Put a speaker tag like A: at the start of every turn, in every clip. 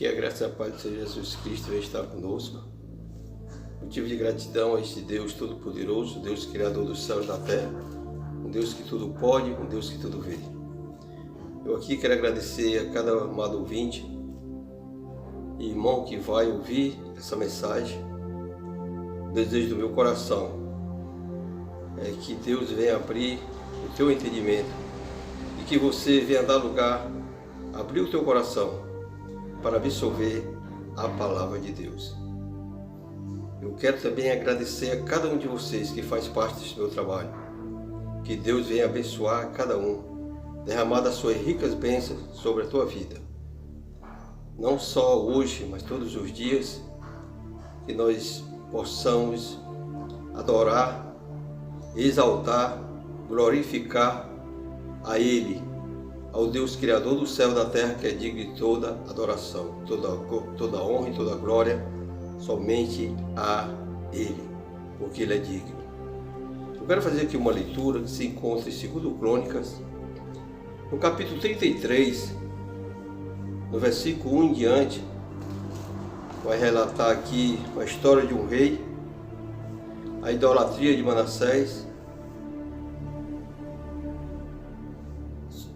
A: Que a graça e a paz do Senhor Jesus Cristo venha estar conosco. Motivo de gratidão a este Deus Todo-Poderoso, Deus Criador dos céus e da terra, um Deus que tudo pode, um Deus que tudo vê. Eu aqui quero agradecer a cada amado ouvinte e irmão que vai ouvir essa mensagem. O desejo do meu coração é que Deus venha abrir o teu entendimento e que você venha dar lugar, abrir o teu coração para absorver a palavra de Deus. Eu quero também agradecer a cada um de vocês que faz parte deste meu trabalho. Que Deus venha abençoar cada um, derramar as suas ricas bênçãos sobre a tua vida. Não só hoje, mas todos os dias, que nós possamos adorar, exaltar, glorificar a Ele, ao Deus Criador do céu e da terra, que é digno de toda adoração, toda honra e toda glória, somente a Ele, porque Ele é digno. Eu quero fazer aqui uma leitura que se encontra em 2 Crônicas, no capítulo 33, no versículo 1 em diante. Vai relatar aqui a história de um rei, a idolatria de Manassés.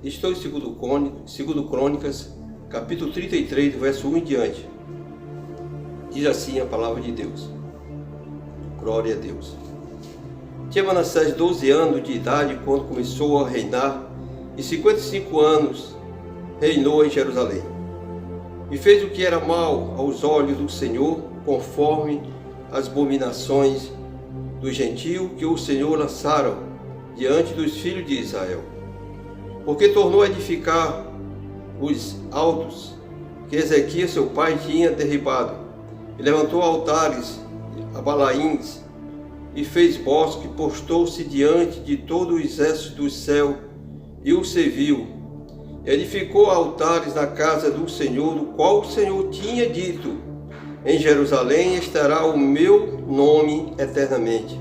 A: Estou em 2 Crônicas, capítulo 33, do verso 1 em diante. Diz assim a palavra de Deus. Glória a Deus. Tinha Manassés 12 anos de idade quando começou a reinar, e 55 anos reinou em Jerusalém. E fez o que era mal aos olhos do Senhor, conforme as abominações do gentio que o Senhor lançaram diante dos filhos de Israel. Porque tornou a edificar os altos que Ezequias seu pai tinha derribado, e levantou altares a Balaíns, e fez bosque, postou-se diante de todo o exército do céu, e o serviu. Edificou altares na casa do Senhor, do qual o Senhor tinha dito: em Jerusalém estará o meu nome eternamente.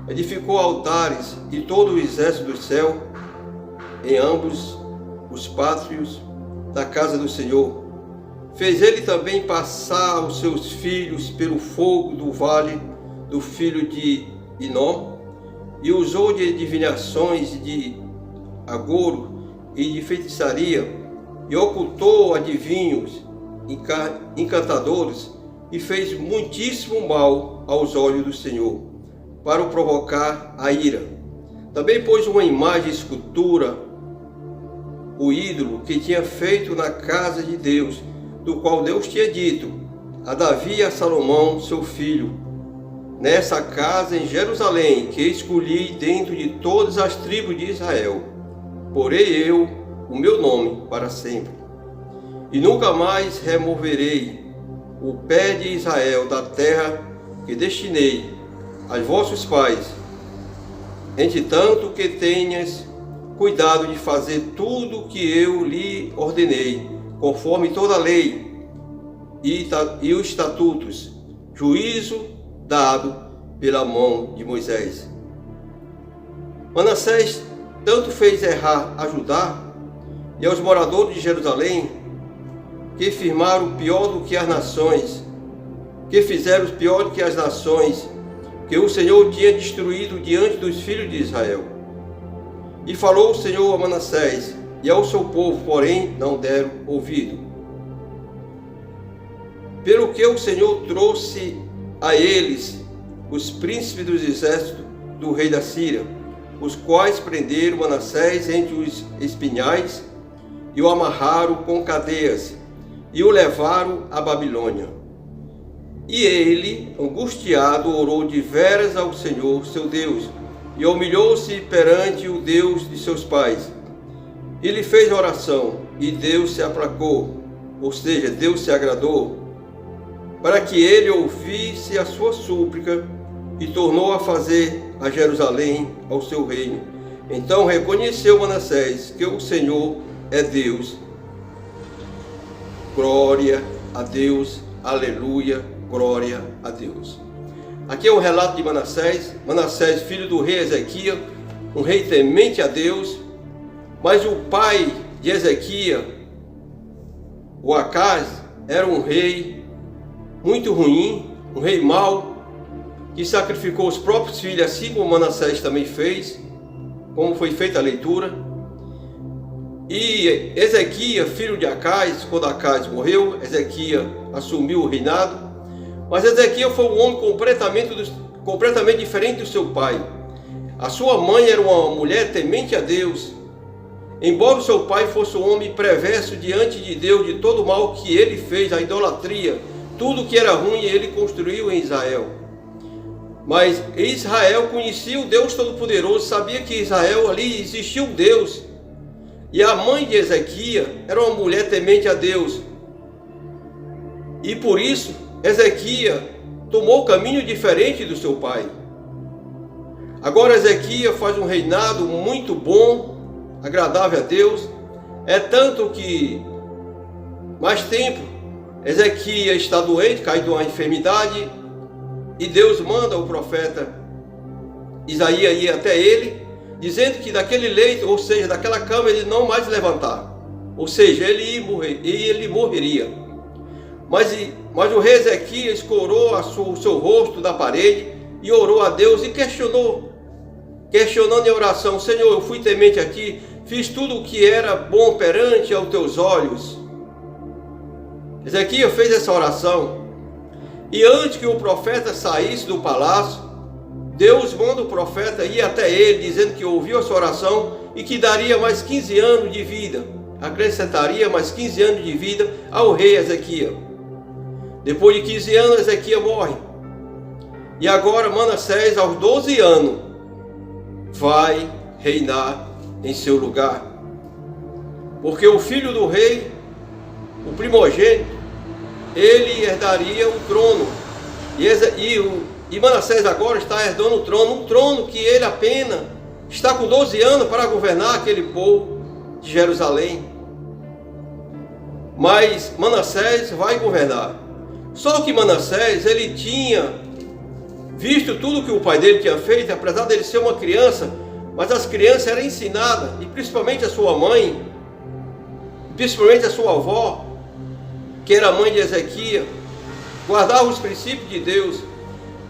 A: Edificou altares e todo o exército do céu, em ambos os pátrios da casa do Senhor. Fez ele também passar os seus filhos pelo fogo do vale do filho de Inom, e usou de divinações, de agouro e de feitiçaria, e ocultou adivinhos, encantadores, e fez muitíssimo mal aos olhos do Senhor, para o provocar a ira. Também pôs uma imagem escultura, o ídolo que tinha feito na casa de Deus, do qual Deus tinha dito a Davi e a Salomão, seu filho: nessa casa em Jerusalém, que escolhi dentro de todas as tribos de Israel, porei eu o meu nome para sempre. E nunca mais removerei o pé de Israel da terra que destinei aos vossos pais, entretanto que tenhas cuidado de fazer tudo o que eu lhe ordenei, conforme toda a lei e os estatutos, juízo dado pela mão de Moisés. Manassés tanto fez errar a Judá e aos moradores de Jerusalém, que firmaram pior do que as nações, que fizeram pior do que as nações, que o Senhor tinha destruído diante dos filhos de Israel. E falou o Senhor a Manassés e ao seu povo, porém não deram ouvido. Pelo que o Senhor trouxe a eles os príncipes dos exércitos do rei da Síria, os quais prenderam Manassés entre os espinhais e o amarraram com cadeias e o levaram à Babilônia. E ele, angustiado, orou de veras ao Senhor, seu Deus, e humilhou-se perante o Deus de seus pais. Ele fez oração, e Deus se aplacou, ou seja, Deus se agradou, para que ele ouvisse a sua súplica, e tornou a fazer a Jerusalém ao seu reino. Então reconheceu Manassés que o Senhor é Deus. Glória a Deus, aleluia, glória a Deus. Aqui é o relato de Manassés, filho do rei Ezequias, um rei temente a Deus, mas o pai de Ezequias, o Acaz, era um rei muito ruim, um rei mau, que sacrificou os próprios filhos, assim como Manassés também fez, como foi feita a leitura. E Ezequias, filho de Acais, quando Acais morreu, Ezequias assumiu o reinado. Mas Ezequias foi um homem completamente diferente do seu pai. A sua mãe era uma mulher temente a Deus. Embora o seu pai fosse um homem perverso diante de Deus, de todo o mal que ele fez, a idolatria, tudo que era ruim ele construiu em Israel. Mas Israel conhecia o Deus Todo-Poderoso, sabia que Israel ali existia um Deus. E a mãe de Ezequias era uma mulher temente a Deus. E por isso, Ezequias tomou um caminho diferente do seu pai. Agora Ezequias faz um reinado muito bom, agradável a Deus. É tanto que, mais tempo, Ezequias está doente, cai de uma enfermidade, e Deus manda o profeta Isaías ir até ele, dizendo que daquele leito, ou seja, daquela cama, ele não mais levantar. Ou seja, ele morreria. Mas o rei Ezequias escorou o seu rosto da parede e orou a Deus e questionando em oração: Senhor, eu fui temente a ti, fiz tudo o que era bom perante aos teus olhos. Ezequias fez essa oração. E antes que o profeta saísse do palácio, Deus manda o profeta ir até ele, dizendo que ouviu a sua oração e que daria mais 15 anos de vida, acrescentaria mais 15 anos de vida ao rei Ezequias. Depois de 15 anos, Ezequias morre. E agora Manassés, aos 12 anos, vai reinar em seu lugar. Porque o filho do rei, o primogênito, ele herdaria o trono. E Manassés agora está herdando o trono, um trono que ele apenas está com 12 anos para governar aquele povo de Jerusalém. Mas Manassés vai governar. Só que Manassés, ele tinha visto tudo que o pai dele tinha feito, apesar dele ser uma criança, mas as crianças eram ensinadas, e principalmente a sua mãe, principalmente a sua avó, que era a mãe de Ezequias, guardava os princípios de Deus.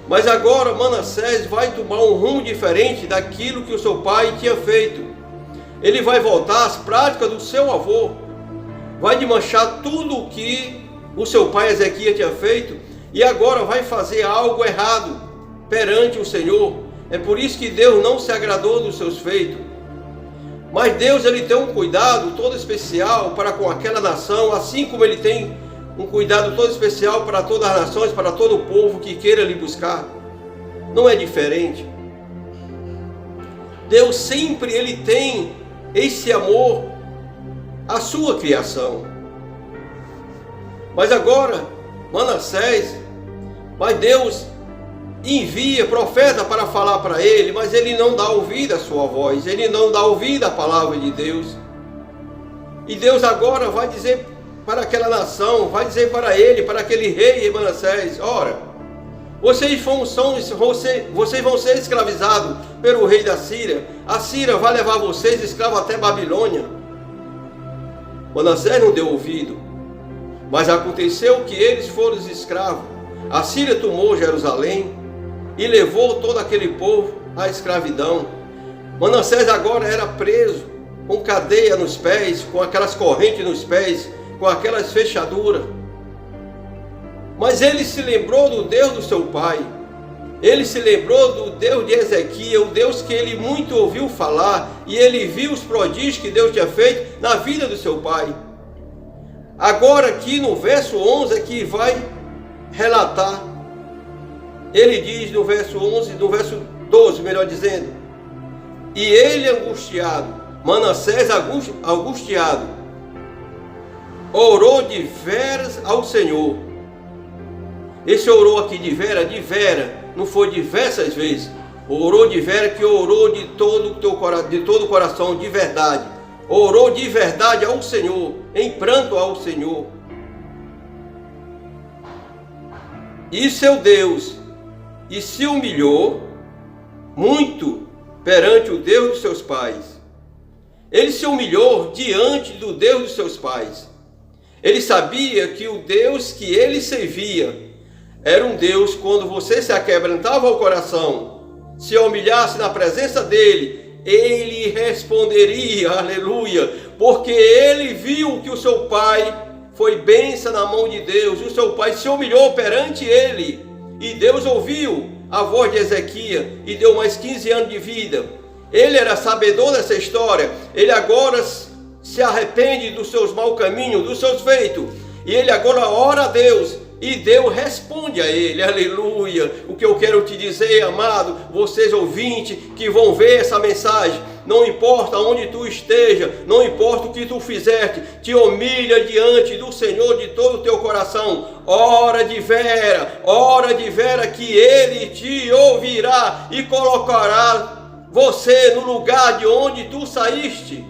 A: Mas agora Manassés vai tomar um rumo diferente daquilo que o seu pai tinha feito. Ele vai voltar às práticas do seu avô, vai desmanchar tudo o que o seu pai Ezequias tinha feito, e agora vai fazer algo errado perante o Senhor. É por isso que Deus não se agradou dos seus feitos. Mas Deus, ele tem um cuidado todo especial para com aquela nação, assim como ele tem um cuidado todo especial para todas as nações, para todo o povo que queira lhe buscar. Não é diferente. Deus sempre ele tem esse amor à sua criação. Mas agora, Manassés, Deus envia profeta para falar para ele, mas ele não dá ouvido à sua voz, ele não dá ouvido à palavra de Deus. E Deus agora vai dizer para aquela nação, vai dizer para ele, para aquele rei Manassés: ora, vocês vão ser escravizados pelo rei da Síria. A Síria vai levar vocês escravos até Babilônia. Manassés não deu ouvido, mas aconteceu que eles foram escravos. A Síria tomou Jerusalém e levou todo aquele povo à escravidão. Manassés agora era preso, com cadeia nos pés, com aquelas correntes nos pés, com aquelas fechaduras. Mas ele se lembrou do Deus do seu pai. Ele se lembrou do Deus de Ezequias, o Deus que ele muito ouviu falar, e ele viu os prodígios que Deus tinha feito na vida do seu pai. Agora aqui no verso 11 é que vai relatar. Ele diz no verso 11, no verso 12, melhor dizendo: e ele angustiado, Manassés angustiado, orou de veras ao Senhor. Esse orou aqui de vera, não foi diversas vezes. Orou de vera, que orou de todo o coração, de verdade. Orou de verdade ao Senhor, em pranto ao Senhor. E seu Deus, e se humilhou muito perante o Deus dos seus pais. Ele se humilhou diante do Deus dos seus pais. Ele sabia que o Deus que ele servia era um Deus, quando você se aquebrantava o coração, se humilhasse na presença dele, ele responderia, aleluia, porque ele viu que o seu pai foi bênção na mão de Deus, e o seu pai se humilhou perante ele, e Deus ouviu a voz de Ezequias e deu mais 15 anos de vida. Ele era sabedor dessa história, ele agora se arrepende dos seus maus caminhos, dos seus feitos, e ele agora ora a Deus, e Deus responde a ele, aleluia. O que eu quero te dizer, amado, vocês ouvintes que vão ver essa mensagem, não importa onde tu esteja, não importa o que tu fizeste, te humilha diante do Senhor de todo o teu coração, ora de vera que Ele te ouvirá e colocará você no lugar de onde tu saíste,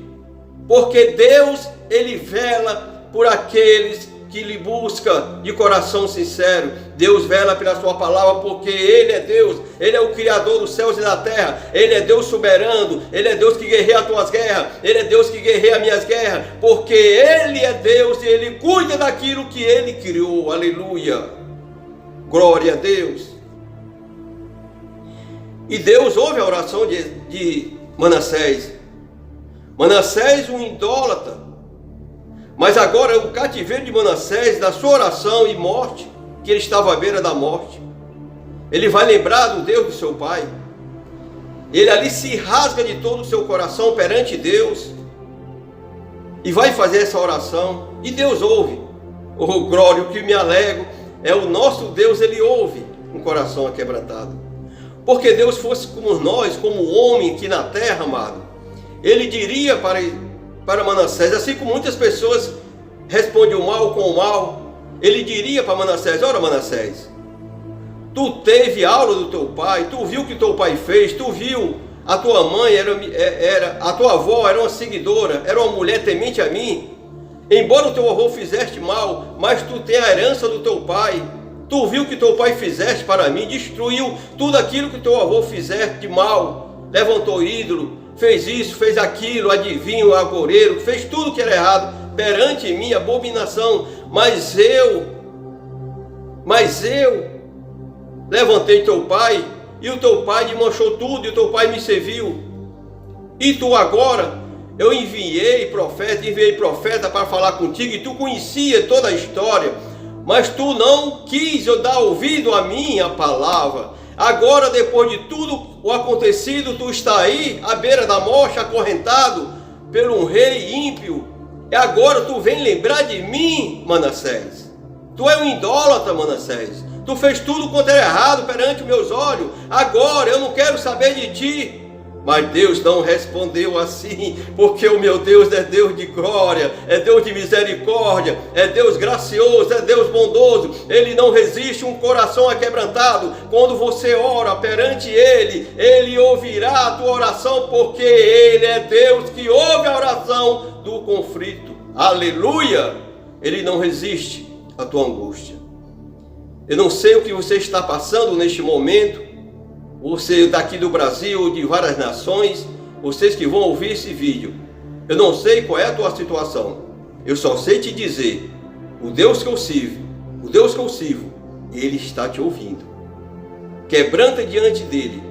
A: porque Deus, Ele vela por aqueles que lhe busca de coração sincero. Deus vela pela sua palavra, porque Ele é Deus, Ele é o Criador dos céus e da terra, Ele é Deus soberano, Ele é Deus que guerreia as tuas guerras, Ele é Deus que guerreia as minhas guerras, porque Ele é Deus e Ele cuida daquilo que Ele criou, aleluia, glória a Deus. E Deus ouve a oração de Manassés. Manassés, um idólatra, mas agora o cativeiro de Manassés, da sua oração e morte, que ele estava à beira da morte, ele vai lembrar do Deus do seu pai. Ele ali se rasga de todo o seu coração perante Deus e vai fazer essa oração, e Deus ouve. Oh glória, o que me alegro é o nosso Deus, Ele ouve um coração aquebrantado. Porque Deus fosse como nós, como homem aqui na terra, amado, Ele diria para Manassés, assim como muitas pessoas respondem o mal com o mal, ele diria para Manassés: ora Manassés, tu teve aula do teu pai, tu viu o que teu pai fez, tu viu a tua mãe, a tua avó era uma seguidora, era uma mulher temente a mim, embora o teu avô fizeste mal, mas tu tem a herança do teu pai, tu viu o que teu pai fizeste para mim, destruiu tudo aquilo que teu avô fizeste de mal, levantou ídolo, fez isso, fez aquilo, adivinho, agoreiro, fez tudo que era errado perante mim, abominação, mas eu levantei teu pai, e o teu pai desmanchou tudo, e o teu pai me serviu, e tu agora, eu enviei profeta para falar contigo, e tu conhecia toda a história, mas tu não quis dar ouvido à minha palavra. Agora, depois de tudo o acontecido, tu está aí, à beira da morte, acorrentado por um rei ímpio. E agora tu vem lembrar de mim, Manassés. Tu é um idólatra, Manassés. Tu fez tudo quanto era errado perante meus olhos. Agora eu não quero saber de ti. Mas Deus não respondeu assim, porque o meu Deus é Deus de glória, é Deus de misericórdia, é Deus gracioso, é Deus bondoso. Ele não resiste um coração aquebrantado. Quando você ora perante Ele, Ele ouvirá a tua oração, porque Ele é Deus que ouve a oração do conflito. Aleluia! Ele não resiste à tua angústia. Eu não sei o que você está passando neste momento, você daqui do Brasil, de várias nações, vocês que vão ouvir esse vídeo, eu não sei qual é a tua situação, eu só sei te dizer, o Deus que eu sirvo, Ele está te ouvindo. Quebranta diante dEle,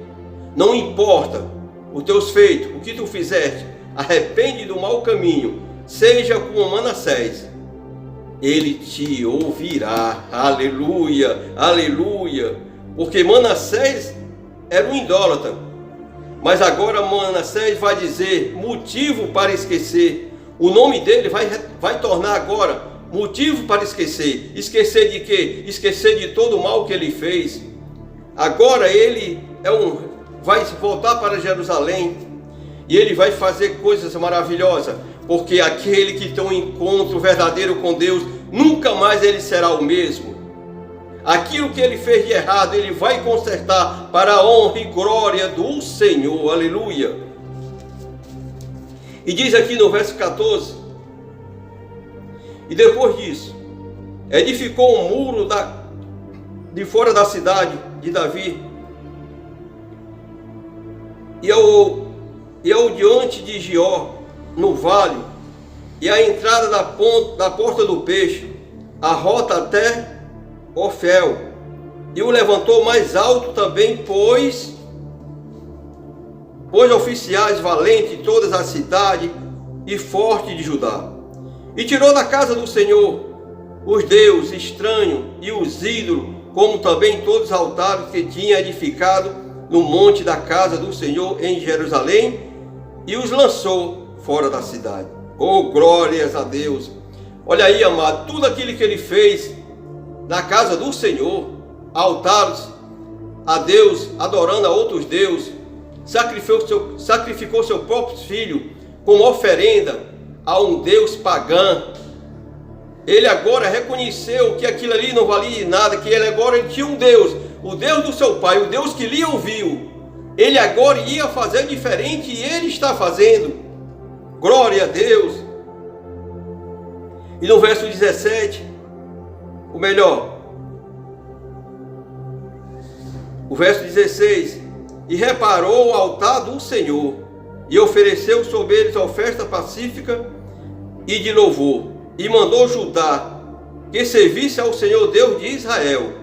A: não importa os teus feitos, o que tu fizeste, arrepende do mau caminho, seja como Manassés, Ele te ouvirá, aleluia, aleluia, porque Manassés era um idólatra, mas agora Manassés vai dizer motivo para esquecer. O nome dele vai tornar agora motivo para esquecer. Esquecer de quê? Esquecer de todo o mal que ele fez. Agora ele vai voltar para Jerusalém e ele vai fazer coisas maravilhosas, porque aquele que tem um encontro verdadeiro com Deus, nunca mais ele será o mesmo. Aquilo que ele fez de errado, ele vai consertar para a honra e glória do Senhor, aleluia. E diz aqui no verso 14: e depois disso, edificou um muro de fora da cidade de Davi, e ao diante de Gió, no vale, e a entrada da porta do peixe, a rota até Ofel, e o levantou mais alto também, pois oficiais valentes de todas as cidades e forte de Judá. E tirou da casa do Senhor os deuses estranhos e os ídolos, como também todos os altares que tinha edificado no monte da casa do Senhor em Jerusalém, e os lançou fora da cidade. Oh, glórias a Deus! Olha aí, amado, tudo aquilo que ele fez na casa do Senhor, altares a Deus, adorando a outros deuses, sacrificou seu próprio filho como oferenda a um Deus pagão. Ele agora reconheceu que aquilo ali não valia nada, que ele tinha um Deus, o Deus do seu pai, o Deus que lhe ouviu. Ele agora ia fazer diferente e ele está fazendo. Glória a Deus. E no verso 17, o verso 16, e reparou o altar do Senhor, e ofereceu sobre eles oferta pacífica e de louvor, e mandou Judá que servisse ao Senhor Deus de Israel.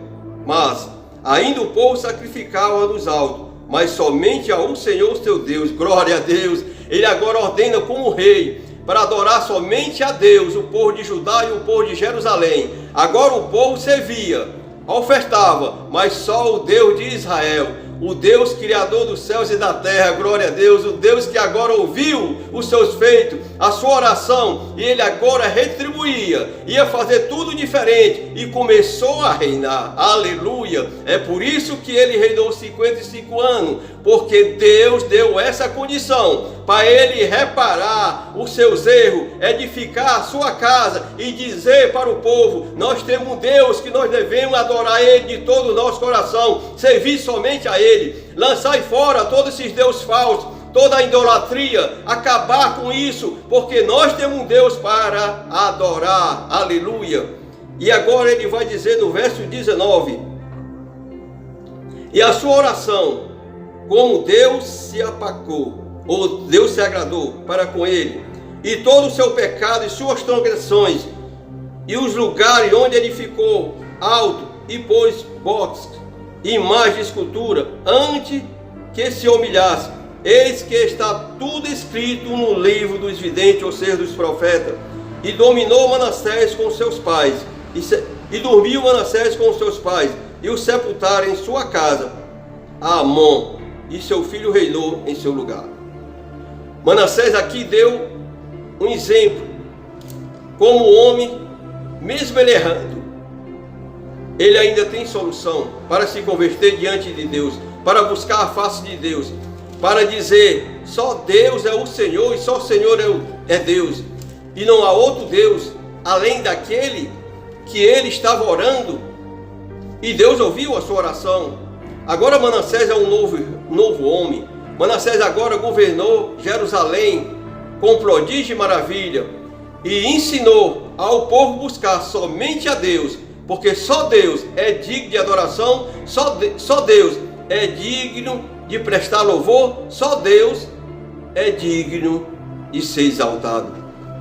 A: Mas ainda o povo sacrificava nos altos, mas somente ao Senhor seu Deus. Glória a Deus. Ele agora ordena como rei para adorar somente a Deus, o povo de Judá e o povo de Jerusalém. Agora o povo servia, ofertava, mas só o Deus de Israel, o Deus criador dos céus e da terra. Glória a Deus, o Deus que agora ouviu os seus feitos, a sua oração, e ele agora retribuía, ia fazer tudo diferente e começou a reinar. Aleluia! É por isso que ele reinou 55 anos, porque Deus deu essa condição para ele reparar os seus erros, edificar a sua casa e dizer para o povo: nós temos um Deus que nós devemos adorar ele de todo o nosso coração, servir somente a ele, lançar fora todos esses deuses falsos, toda a idolatria, acabar com isso, porque nós temos um Deus para adorar. Aleluia! E agora ele vai dizer no verso 19: e a sua oração, como Deus se apacou, ou Deus se agradou para com ele, e todo o seu pecado e suas transgressões, e os lugares onde ele ficou alto e pôs botes, imagem de escultura, antes que se humilhasse, eis que está tudo escrito no livro dos videntes, ou seja, dos profetas. E dominou Manassés com seus pais, e dormiu Manassés com seus pais, e o sepultaram em sua casa a Amon, e seu filho reinou em seu lugar. Manassés aqui deu um exemplo, como o homem, mesmo ele errando, ele ainda tem solução para se converter diante de Deus, para buscar a face de Deus, para dizer: só Deus é o Senhor e só o Senhor é Deus, e não há outro Deus além daquele que ele estava orando, e Deus ouviu a sua oração. Agora Manassés é um novo homem. Manassés agora governou Jerusalém com prodígio e maravilha, e ensinou ao povo buscar somente a Deus, porque só Deus é digno de adoração, só Deus é digno de prestar louvor, só Deus é digno de ser exaltado.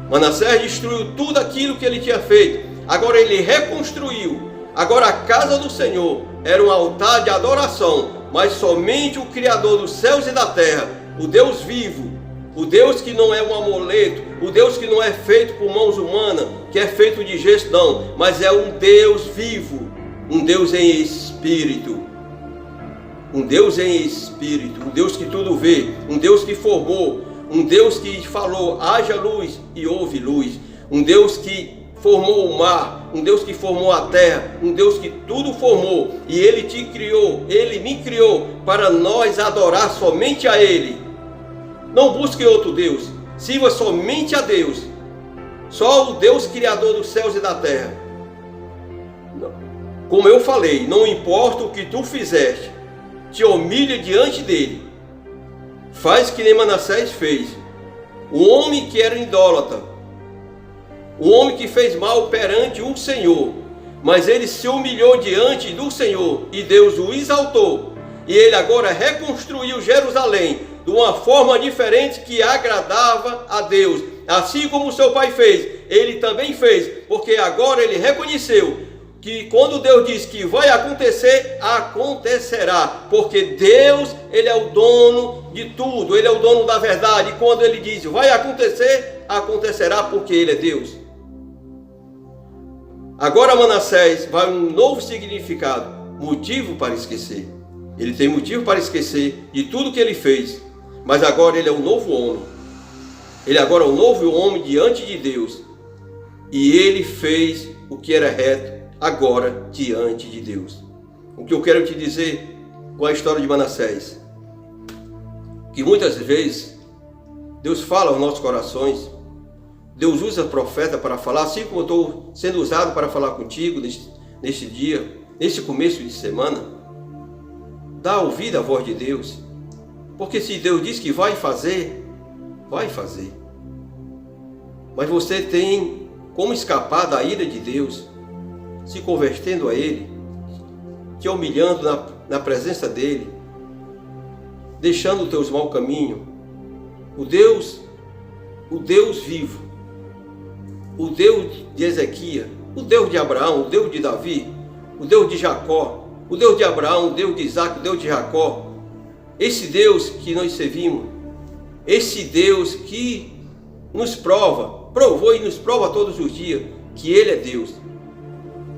A: Manassés destruiu tudo aquilo que ele tinha feito, agora ele reconstruiu. Agora a casa do Senhor era um altar de adoração, mas somente o Criador dos céus e da terra, o Deus vivo, o Deus que não é um amuleto, o Deus que não é feito por mãos humanas, que é feito de gesto, não, mas é um Deus vivo, um Deus em espírito, um Deus em espírito, um Deus que tudo vê, um Deus que formou, um Deus que falou: haja luz e houve luz, um Deus que formou o mar, um Deus que formou a terra, um Deus que tudo formou, e Ele te criou, Ele me criou para nós adorar somente a Ele. Não busque outro Deus, sirva somente a Deus, só o Deus criador dos céus e da terra. Como eu falei, não importa o que tu fizeste, te humilha diante dele, faz que nem Manassés fez, o homem que era idólatra, o homem que fez mal perante o Senhor, mas ele se humilhou diante do Senhor e Deus o exaltou, e ele agora reconstruiu Jerusalém de uma forma diferente que agradava a Deus, assim como o seu pai fez, ele também fez, porque agora ele reconheceu que quando Deus diz que vai acontecer, acontecerá, porque Deus, ele é o dono de tudo, ele é o dono da verdade, e quando ele diz vai acontecer, acontecerá, porque ele é Deus. Agora Manassés vai um novo significado, motivo para esquecer. Ele tem motivo para esquecer de tudo que ele fez, mas agora ele é um novo homem. Ele agora é um novo homem diante de Deus, e ele fez o que era reto agora diante de Deus. O que eu quero te dizer com a história de Manassés, que muitas vezes Deus fala aos nossos corações, Deus usa profeta para falar, assim como eu estou sendo usado para falar contigo neste dia, nesse começo de semana. Dá ouvido à voz de Deus, porque se Deus diz que vai fazer, vai fazer. Mas você tem como escapar da ira de Deus, se convertendo a Ele, te humilhando na presença dEle, deixando os teus maus caminhos. O Deus vivo, o Deus de Ezequias, o Deus de Abraão, o Deus de Davi, o Deus de Jacó, o Deus de Abraão, o Deus de Isaac, o Deus de Jacó, esse Deus que nós servimos, esse Deus que nos provou e nos prova todos os dias que Ele é Deus.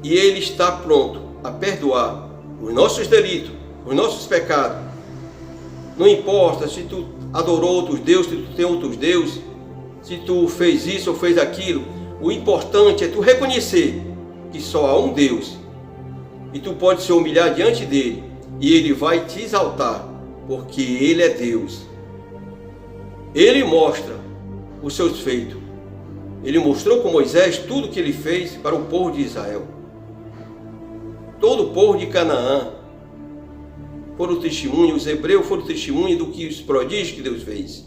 A: E Ele está pronto a perdoar os nossos delitos, os nossos pecados. Não importa se tu adorou outros deuses, se tu tem outros deuses, se tu fez isso ou fez aquilo. O importante é tu reconhecer que só há um Deus. E tu pode se humilhar diante dele, e ele vai te exaltar, porque ele é Deus. Ele mostra os seus feitos. Ele mostrou com Moisés tudo o que ele fez para o povo de Israel. Todo o povo de Canaã foram testemunho, os hebreus foram testemunho do que os prodígios que Deus fez.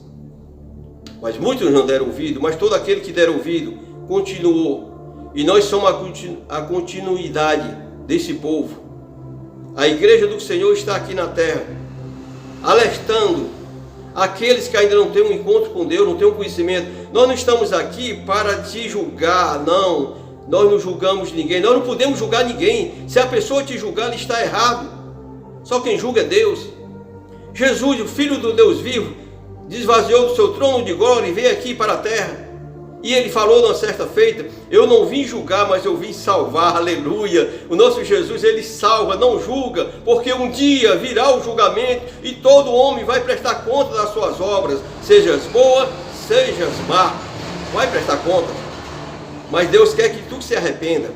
A: Mas muitos não deram ouvido, mas todo aquele que deram ouvido continuou. E nós somos a continuidade desse povo. A igreja do Senhor está aqui na terra, alertando aqueles que ainda não têm um encontro com Deus, não têm um conhecimento. Nós não estamos aqui para te julgar, não. Nós não julgamos ninguém, nós não podemos julgar ninguém. Se a pessoa te julgar, ela está errado. Só quem julga é Deus. Jesus, o Filho do Deus vivo, esvaziou do seu trono de glória e veio aqui para a terra. E ele falou numa certa feita: eu não vim julgar, mas eu vim salvar. Aleluia. O nosso Jesus, ele salva, não julga, porque um dia virá o julgamento e todo homem vai prestar conta das suas obras, sejas boa, sejas má, vai prestar conta. Mas Deus quer que tu se arrependa,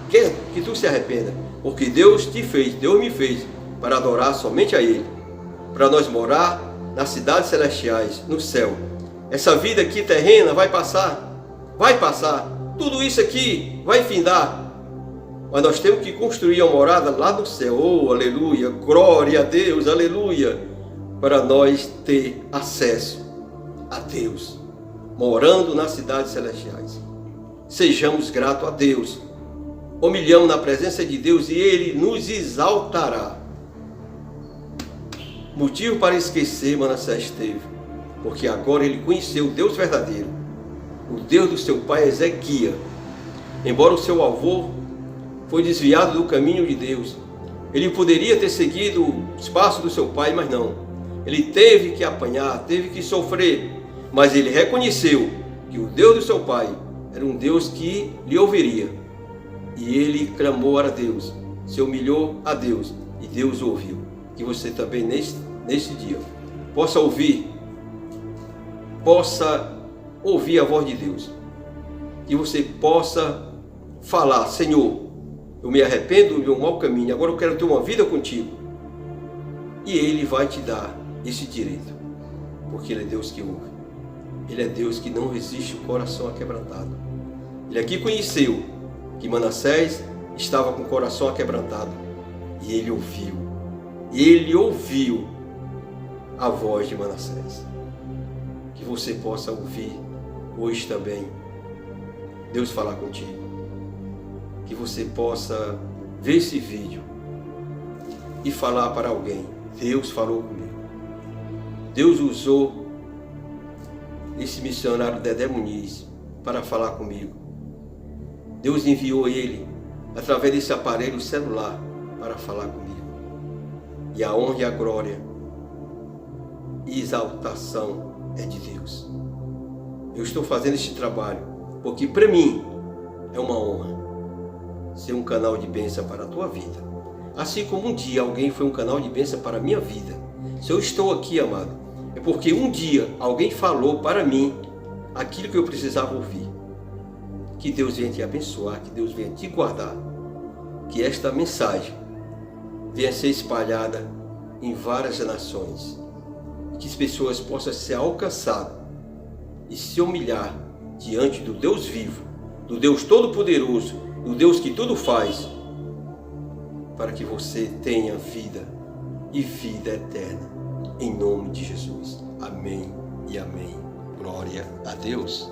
A: quer que tu se arrependa, porque Deus te fez, Deus me fez para adorar somente a Ele, para nós morar nas cidades celestiais, no céu. Essa vida aqui terrena vai passar, tudo isso aqui vai findar, mas nós temos que construir uma morada lá no céu. Oh, aleluia, glória a Deus, aleluia, para nós ter acesso a Deus, morando nas cidades celestiais. Sejamos gratos a Deus, humilhamos na presença de Deus e Ele nos exaltará. Motivo para esquecer Manassés teve, porque agora ele conheceu o Deus verdadeiro, o Deus do seu pai Ezequias. Embora o seu avô foi desviado do caminho de Deus, ele poderia ter seguido os passos do seu pai, mas não. Ele teve que apanhar, teve que sofrer, mas ele reconheceu que o Deus do seu pai era um Deus que lhe ouviria. E ele clamou a Deus, se humilhou a Deus, e Deus o ouviu. Que você também neste dia possa ouvir a voz de Deus. Que você possa falar: Senhor, eu me arrependo do meu mau caminho, agora eu quero ter uma vida contigo. E Ele vai te dar esse direito, porque Ele é Deus que ouve. Ele é Deus que não resiste o coração aquebrantado. Ele aqui conheceu que Manassés estava com o coração aquebrantado, e ele ouviu a voz de Manassés. Que você possa ouvir hoje também Deus falar contigo, que você possa ver esse vídeo e falar para alguém: Deus falou comigo, Deus usou esse missionário Dedé Muniz para falar comigo. Deus enviou ele através desse aparelho celular para falar comigo. E a honra e a glória e exaltação é de Deus. Eu estou fazendo este trabalho porque para mim é uma honra ser um canal de bênção para a tua vida. Assim como um dia alguém foi um canal de bênção para a minha vida. Se eu estou aqui, amado, é porque um dia alguém falou para mim aquilo que eu precisava ouvir. Que Deus venha te abençoar, que Deus venha te guardar. Que esta mensagem venha ser espalhada em várias nações. E que as pessoas possam ser alcançadas e se humilhar diante do Deus vivo, do Deus Todo-Poderoso, do Deus que tudo faz, para que você tenha vida e vida eterna. Em nome de Jesus. Amém e amém. Glória a Deus.